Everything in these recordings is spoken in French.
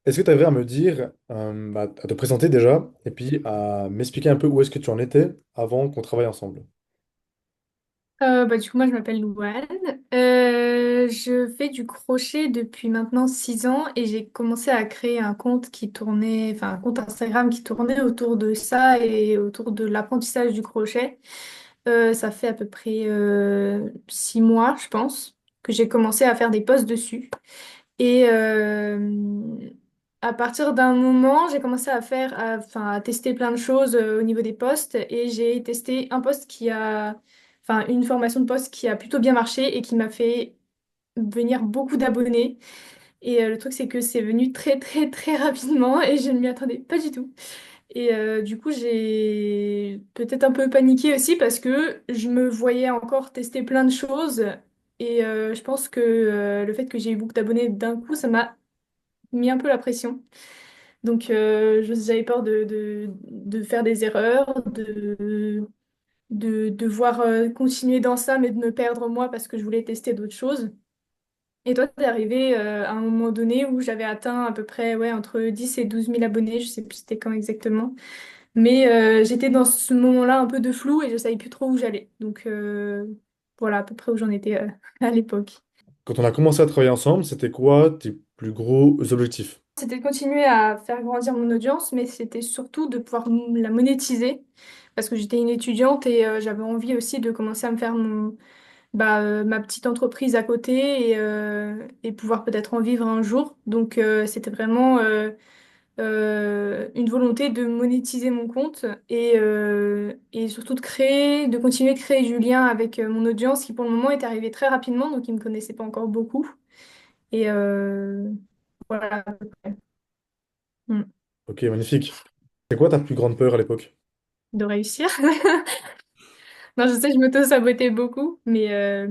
Est-ce que tu arriverais à me dire, à te présenter déjà, et puis à m'expliquer un peu où est-ce que tu en étais avant qu'on travaille ensemble? Du coup, moi, je m'appelle Louane. Je fais du crochet depuis maintenant 6 ans et j'ai commencé à créer un compte qui tournait, enfin, un compte Instagram qui tournait autour de ça et autour de l'apprentissage du crochet. Ça fait à peu près 6 mois, je pense, que j'ai commencé à faire des posts dessus. Et à partir d'un moment, j'ai commencé enfin, à tester plein de choses au niveau des posts et j'ai testé un post enfin, une formation de post qui a plutôt bien marché et qui m'a fait venir beaucoup d'abonnés. Et le truc, c'est que c'est venu très, très, très rapidement et je ne m'y attendais pas du tout. Et du coup, j'ai peut-être un peu paniqué aussi parce que je me voyais encore tester plein de choses. Et je pense que le fait que j'ai eu beaucoup d'abonnés d'un coup, ça m'a mis un peu la pression. Donc, j'avais peur de faire des erreurs, de devoir continuer dans ça, mais de me perdre moi parce que je voulais tester d'autres choses. Et toi, t'es arrivé à un moment donné où j'avais atteint à peu près ouais, entre 10 et 12 000 abonnés, je sais plus c'était quand exactement. Mais j'étais dans ce moment-là un peu de flou et je savais plus trop où j'allais. Donc, voilà à peu près où j'en étais à l'époque. Quand on a commencé à travailler ensemble, c'était quoi tes plus gros objectifs? C'était de continuer à faire grandir mon audience, mais c'était surtout de pouvoir la monétiser parce que j'étais une étudiante et j'avais envie aussi de commencer à me faire ma petite entreprise à côté et pouvoir peut-être en vivre un jour. Donc c'était vraiment une volonté de monétiser mon compte et surtout de continuer de créer du lien avec mon audience qui pour le moment est arrivée très rapidement, donc ils ne me connaissaient pas encore beaucoup. Et voilà. Mm. Ok, magnifique. C'est quoi ta plus grande peur à l'époque? De réussir. Non, je sais, je m'auto-sabotais beaucoup, mais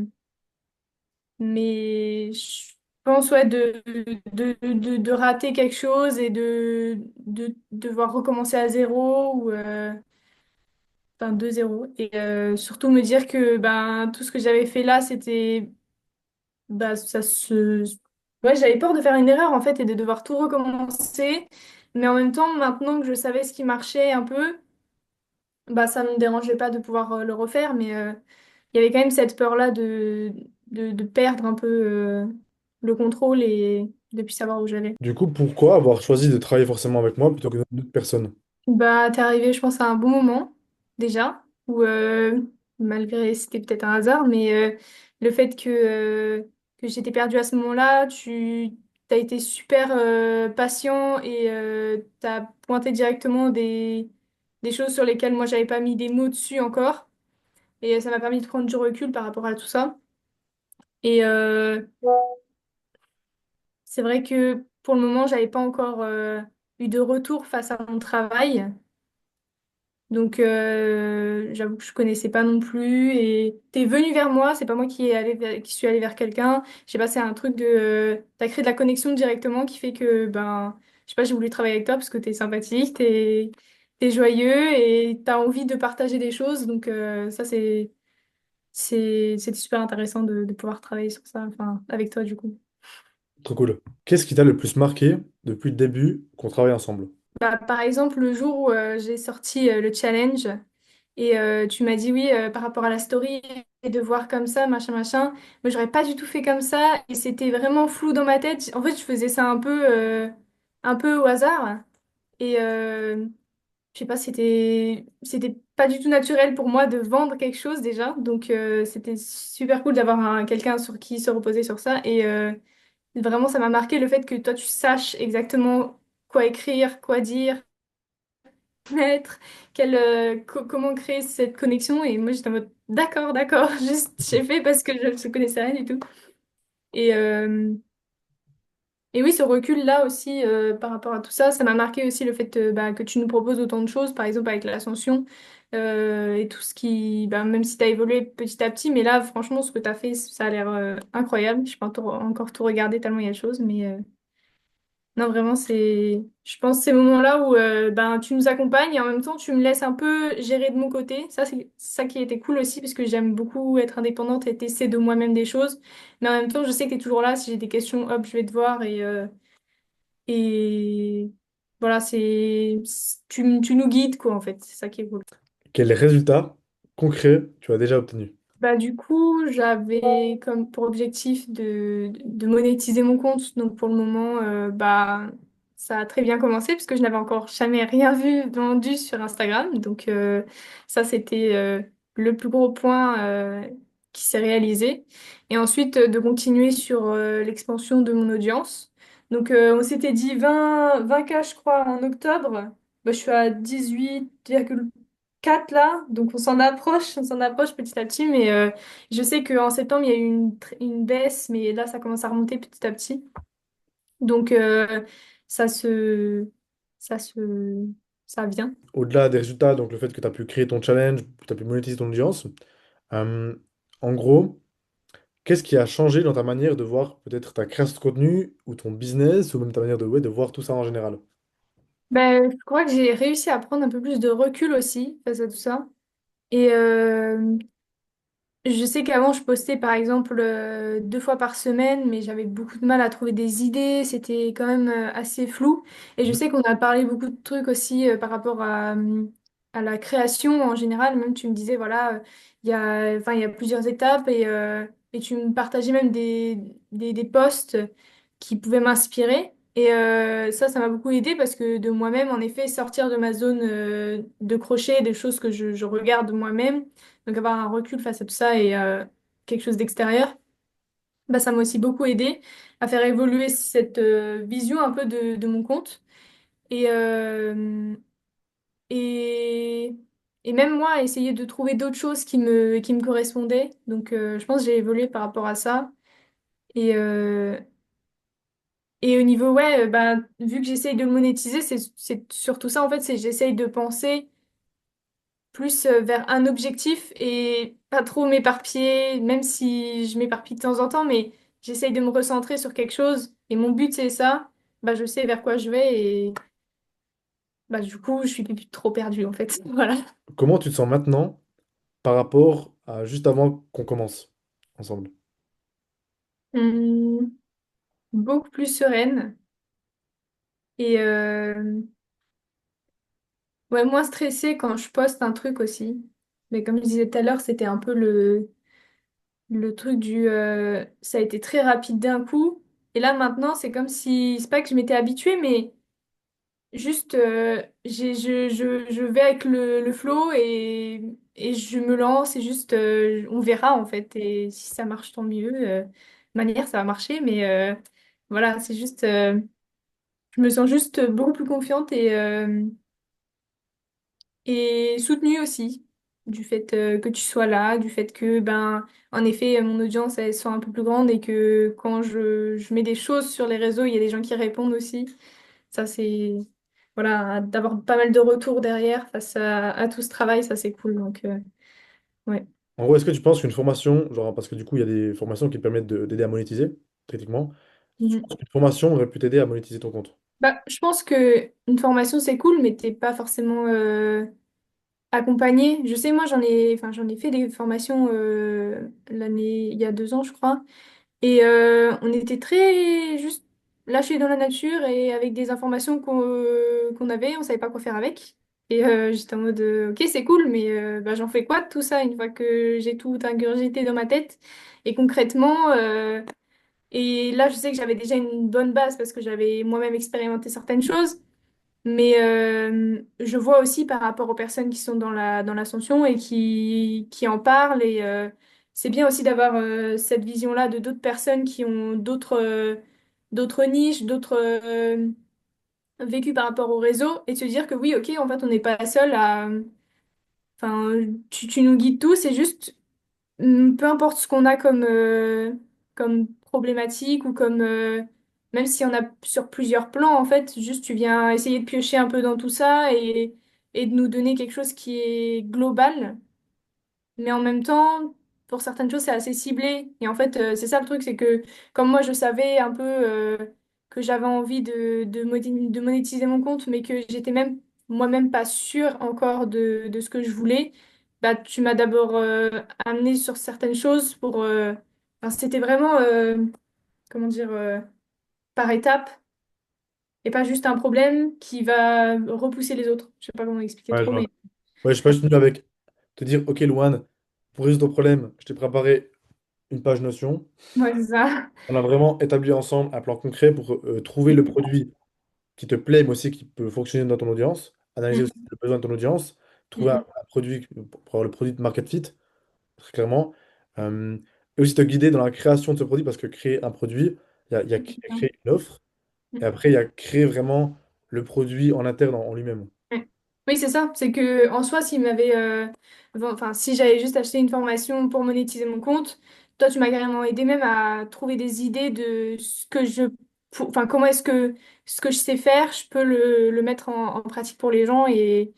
je pense ouais, de rater quelque chose et de devoir recommencer à zéro ou enfin de zéro. Et surtout me dire que ben, tout ce que j'avais fait là, c'était bah, ça se... Ouais, j'avais peur de faire une erreur en fait et de devoir tout recommencer. Mais en même temps, maintenant que je savais ce qui marchait un peu, bah, ça ne me dérangeait pas de pouvoir le refaire, mais il y avait quand même cette peur-là de perdre un peu le contrôle et de plus savoir où j'allais. Du coup, pourquoi avoir choisi de travailler forcément avec moi plutôt que d'autres personnes? Bah, t'es arrivé, je pense, à un bon moment, déjà, où, malgré, c'était peut-être un hasard, mais le fait que j'étais perdue à ce moment-là, tu as été super patient et t'as pointé directement des choses sur lesquelles moi, j'avais pas mis des mots dessus encore. Et ça m'a permis de prendre du recul par rapport à tout ça. Et c'est vrai que pour le moment, j'avais pas encore eu de retour face à mon travail. Donc j'avoue que je connaissais pas non plus. Et t'es venu vers moi, c'est pas moi qui suis allée vers quelqu'un. Je sais pas, c'est un truc t'as créé de la connexion directement qui fait que ben je sais pas, j'ai voulu travailler avec toi parce que t'es sympathique, t'es joyeux et t'as envie de partager des choses. Donc ça c'était super intéressant de pouvoir travailler sur ça, enfin avec toi du coup. Trop cool. Qu'est-ce qui t'a le plus marqué depuis le début qu'on travaille ensemble? Bah, par exemple, le jour où j'ai sorti le challenge et tu m'as dit oui par rapport à la story et de voir comme ça, machin, machin, moi j'aurais pas du tout fait comme ça et c'était vraiment flou dans ma tête. En fait, je faisais ça un peu au hasard et je sais pas, c'était pas du tout naturel pour moi de vendre quelque chose déjà. Donc c'était super cool d'avoir quelqu'un sur qui se reposer sur ça et vraiment ça m'a marqué le fait que toi tu saches exactement quoi écrire, quoi dire mettre, comment créer cette connexion. Et moi, j'étais en mode, d'accord, d'accord, juste j'ai fait parce que je ne connaissais rien du tout. Et, euh, et oui, ce recul-là aussi, par rapport à tout ça, ça m'a marqué aussi le fait bah, que tu nous proposes autant de choses, par exemple avec l'ascension et tout ce qui, bah, même si tu as évolué petit à petit, mais là, franchement, ce que tu as fait, ça a l'air incroyable. Je peux pas encore tout regarder tellement il y a de choses, mais non, vraiment, je pense, ces moments-là où ben, tu nous accompagnes et en même temps, tu me laisses un peu gérer de mon côté. Ça, c'est ça qui était cool aussi, parce que j'aime beaucoup être indépendante et tester de moi-même des choses. Mais en même temps, je sais que tu es toujours là. Si j'ai des questions, hop, je vais te voir voilà, tu nous guides, quoi, en fait. C'est ça qui est cool. Quels résultats concrets tu as déjà obtenus? Bah, du coup, j'avais comme pour objectif de monétiser mon compte. Donc, pour le moment, bah, ça a très bien commencé parce que je n'avais encore jamais rien vu vendu sur Instagram. Donc, ça, c'était le plus gros point qui s'est réalisé. Et ensuite, de continuer sur l'expansion de mon audience. Donc, on s'était dit 20K, je crois, en octobre. Bah, je suis à 18,4 là, donc on s'en approche petit à petit, mais je sais qu'en septembre, il y a eu une baisse, mais là, ça commence à remonter petit à petit. Donc, ça se... ça se... ça vient. Au-delà des résultats, donc le fait que tu as pu créer ton challenge, tu as pu monétiser ton audience, euh, en gros, qu'est-ce qui a changé dans ta manière de voir peut-être ta création de contenu ou ton business ou même ta manière de, ouais, de voir tout ça en général? Ben, je crois que j'ai réussi à prendre un peu plus de recul aussi face à tout ça. Et je sais qu'avant, je postais par exemple 2 fois par semaine, mais j'avais beaucoup de mal à trouver des idées. C'était quand même assez flou. Et je Mhm. sais qu'on a parlé beaucoup de trucs aussi par rapport à la création en général. Même tu me disais, voilà, enfin, il y a plusieurs étapes et tu me partageais même des posts qui pouvaient m'inspirer. Et ça m'a beaucoup aidé parce que de moi-même, en effet, sortir de ma zone de crochet, des choses que je regarde moi-même. Donc avoir un recul face à tout ça et quelque chose d'extérieur, bah, ça m'a aussi beaucoup aidé à faire évoluer cette vision un peu de mon compte. Et, et, et même moi, essayer de trouver d'autres choses qui me correspondaient. Donc je pense que j'ai évolué par rapport à ça. Et, et au niveau, ouais, bah, vu que j'essaye de le monétiser, c'est surtout ça en fait, c'est j'essaye de penser plus vers un objectif et pas trop m'éparpiller, même si je m'éparpille de temps en temps, mais j'essaye de me recentrer sur quelque chose et mon but c'est ça, bah je sais vers quoi je vais et bah du coup je suis plus trop perdue en fait. Voilà. Comment tu te sens maintenant par rapport à juste avant qu'on commence ensemble? Hum, beaucoup plus sereine et ouais, moins stressée quand je poste un truc aussi. Mais comme je disais tout à l'heure, c'était un peu le truc du ça a été très rapide d'un coup. Et là maintenant, c'est comme si, c'est pas que je m'étais habituée, mais juste je vais avec le flow et je me lance et juste on verra en fait. Et si ça marche, tant mieux. De manière, ça va marcher, mais voilà, c'est juste je me sens juste beaucoup plus confiante et soutenue aussi du fait que tu sois là, du fait que, ben, en effet, mon audience, elle soit un peu plus grande et que quand je mets des choses sur les réseaux, il y a des gens qui répondent aussi. Ça, c'est, voilà, d'avoir pas mal de retours derrière face à tout ce travail, ça, c'est cool. Donc, ouais. En gros, est-ce que tu penses qu'une formation, genre, parce que du coup, il y a des formations qui te permettent d'aider à monétiser, techniquement, tu Mhm. penses qu'une formation aurait pu t'aider à monétiser ton compte? Bah, je pense que une formation, c'est cool, mais t'es pas forcément accompagné. Je sais, moi, enfin, j'en ai fait des formations il y a 2 ans, je crois. Et on était très juste lâchés dans la nature et avec des informations qu'on avait, on savait pas quoi faire avec. Et j'étais en mode, ok, c'est cool, mais bah, j'en fais quoi de tout ça une fois que j'ai tout ingurgité dans ma tête? Et concrètement, et là, je sais que j'avais déjà une bonne base parce que j'avais moi-même expérimenté certaines choses. Mais je vois aussi par rapport aux personnes qui sont dans l'ascension et qui en parlent. Et c'est bien aussi d'avoir cette vision-là de d'autres personnes qui ont d'autres niches, d'autres vécus par rapport au réseau et de se dire que oui, ok, en fait, on n'est pas seul à... Enfin, tu nous guides tous, c'est juste peu importe ce qu'on a comme problématique ou comme même si on a sur plusieurs plans, en fait, juste tu viens essayer de piocher un peu dans tout ça et de nous donner quelque chose qui est global, mais en même temps, pour certaines choses, c'est assez ciblé. Et en fait, c'est ça le truc, c'est que comme moi, je savais un peu que j'avais envie de monétiser mon compte, mais que j'étais même moi-même pas sûre encore de ce que je voulais, bah, tu m'as d'abord amené sur certaines choses pour... enfin, c'était vraiment, comment dire, par étapes. et pas juste un problème qui va repousser les autres. Je sais pas comment expliquer Ouais, je trop, vois. mais Ouais, je sais pas, je continue avec te dire, ok, Louane, pour résoudre ton problème, je t'ai préparé une page Notion. ouais, c'est ça. On a vraiment établi ensemble un plan concret pour trouver le produit qui te plaît, mais aussi qui peut fonctionner dans ton audience, analyser aussi Mm, le besoin de ton audience, trouver mm, un produit pour avoir le produit de market fit, très clairement. Euh, et aussi te guider dans la création de ce produit, parce que créer un produit, il y a mm. créer une offre, et après, il y a créer vraiment le produit en interne en lui-même. Ouais. Oui, c'est ça. C'est que en soi, s'il m'avait, enfin, si j'avais juste acheté une formation pour monétiser mon compte, toi, tu m'as carrément aidé même à trouver des idées de ce que enfin, comment est-ce que ce que je sais faire, je peux le mettre en pratique pour les gens et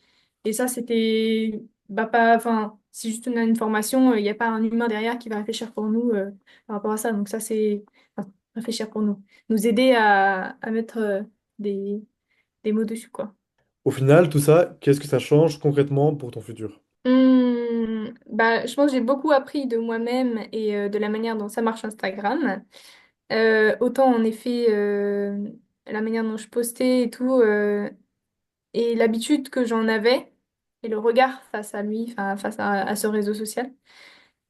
ça, c'était, bah pas, enfin, si juste on a une formation, il n'y a pas un humain derrière qui va réfléchir pour nous par rapport à ça. Donc ça, c'est, enfin, réfléchir pour nous, nous aider à mettre des, des mots dessus, quoi. Au final, tout ça, qu'est-ce que ça change concrètement pour ton futur? Bah, je pense que j'ai beaucoup appris de moi-même et de la manière dont ça marche Instagram. Autant en effet la manière dont je postais et tout et l'habitude que j'en avais et le regard face à lui, enfin face à ce réseau social.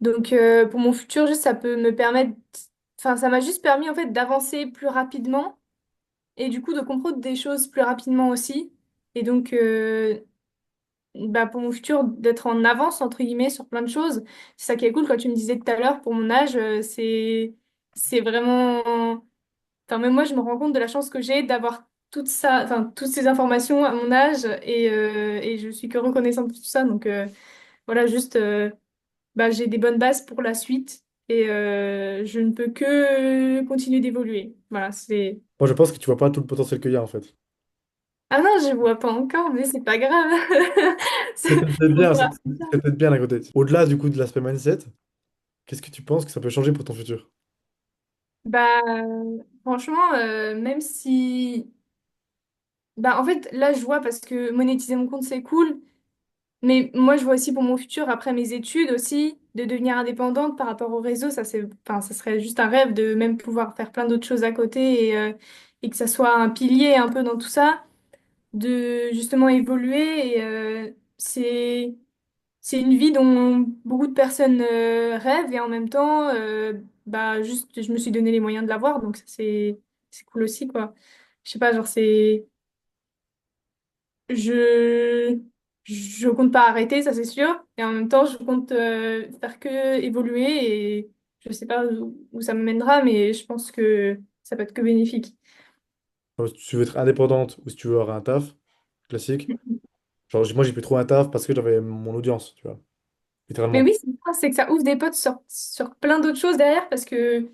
Donc pour mon futur, juste ça peut me permettre, enfin ça m'a juste permis en fait d'avancer plus rapidement et du coup de comprendre des choses plus rapidement aussi. Et donc bah, pour mon futur, d'être en avance, entre guillemets, sur plein de choses. C'est ça qui est cool, quand tu me disais tout à l'heure, pour mon âge, c'est vraiment... Enfin, même moi, je me rends compte de la chance que j'ai d'avoir toute ça, enfin, toutes ces informations à mon âge et je suis que reconnaissante de tout ça. Donc, voilà, juste, bah, j'ai des bonnes bases pour la suite et je ne peux que continuer d'évoluer. Voilà, c'est... Moi, je pense que tu vois pas tout le potentiel qu'il y a, en fait. Ah non, je vois pas encore, mais c'est pas grave. C'est C'est- peut-être On bien, verra. c'est peut-être bien à côté. Au-delà du coup de l'aspect mindset, qu'est-ce que tu penses que ça peut changer pour ton futur? Bah, franchement, même si... Bah, en fait, là, je vois parce que monétiser mon compte, c'est cool. Mais moi, je vois aussi pour mon futur, après mes études aussi, de devenir indépendante par rapport au réseau. Ça, c'est... enfin, ça serait juste un rêve de même pouvoir faire plein d'autres choses à côté et que ça soit un pilier un peu dans tout ça, de justement évoluer. Et c'est une vie dont beaucoup de personnes rêvent et en même temps, bah, juste, je me suis donné les moyens de l'avoir. Donc, ça, c'est cool aussi, quoi. Je sais pas, genre, c'est... Je... Je compte pas arrêter, ça, c'est sûr. Et en même temps, je compte faire que évoluer et je sais pas où ça me mènera, mais je pense que ça peut être que bénéfique. Si tu veux être indépendante ou si tu veux avoir un taf, classique. Genre, moi, j'ai pu trouver un taf parce que j'avais mon audience, tu vois, Mais littéralement. oui, c'est que ça ouvre des potes sur plein d'autres choses derrière parce que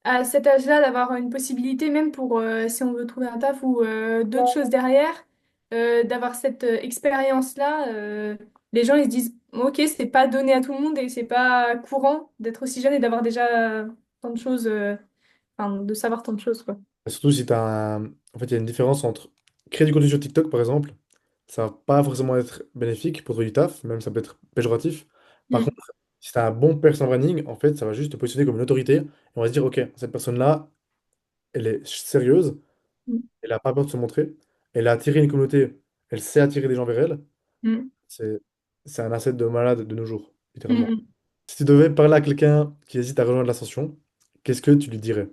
à cet âge-là, d'avoir une possibilité, même pour si on veut trouver un taf ou d'autres choses derrière, d'avoir cette expérience-là, les gens ils se disent, ok, c'est pas donné à tout le monde et c'est pas courant d'être aussi jeune et d'avoir déjà tant de choses, enfin, de savoir tant de choses, quoi. Et surtout si tu as un... En fait, il y a une différence entre créer du contenu sur TikTok, par exemple, ça va pas forcément être bénéfique pour trouver du taf, même ça peut être péjoratif. Par Mm, contre, si tu as un bon personal branding, en fait, ça va juste te positionner comme une autorité. Et on va se dire, ok, cette personne-là, elle est sérieuse, mm, elle a pas peur de se montrer, elle a attiré une communauté, elle sait attirer des gens vers elle. mm, C'est, c'est un asset de malade de nos jours, mm, littéralement. mm. Si tu devais parler à quelqu'un qui hésite à rejoindre l'ascension, qu'est-ce que tu lui dirais?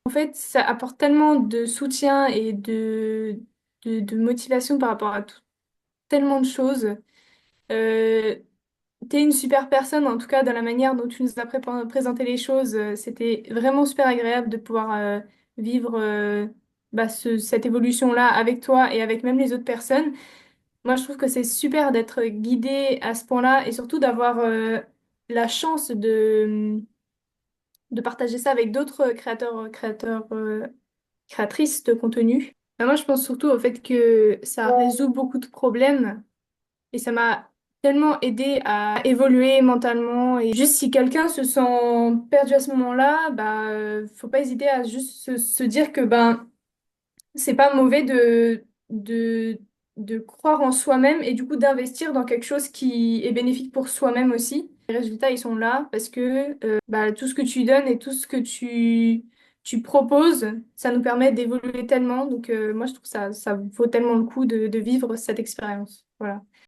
En fait, ça apporte tellement de soutien et de motivation par rapport à tellement de choses. Euh, T'es une super personne, en tout cas dans la manière dont tu nous as présenté les choses. C'était vraiment super agréable de pouvoir vivre bah, cette évolution-là avec toi et avec même les autres personnes. Moi, je trouve que c'est super d'être guidé à ce point-là et surtout d'avoir la chance de partager ça avec d'autres créatrices de contenu. Bah, moi, je pense surtout au fait que ça résout beaucoup de problèmes et ça m'a tellement aidé à évoluer mentalement. Et juste si quelqu'un se sent perdu à ce moment-là, bah, faut pas hésiter à juste se dire que ben, c'est pas mauvais de croire en soi-même et du coup d'investir dans quelque chose qui est bénéfique pour soi-même aussi. Les résultats, ils sont là parce que bah, tout ce que tu donnes et tout ce que tu proposes, ça nous permet d'évoluer tellement. Donc, moi, je trouve que ça vaut tellement le coup de vivre cette expérience. Voilà.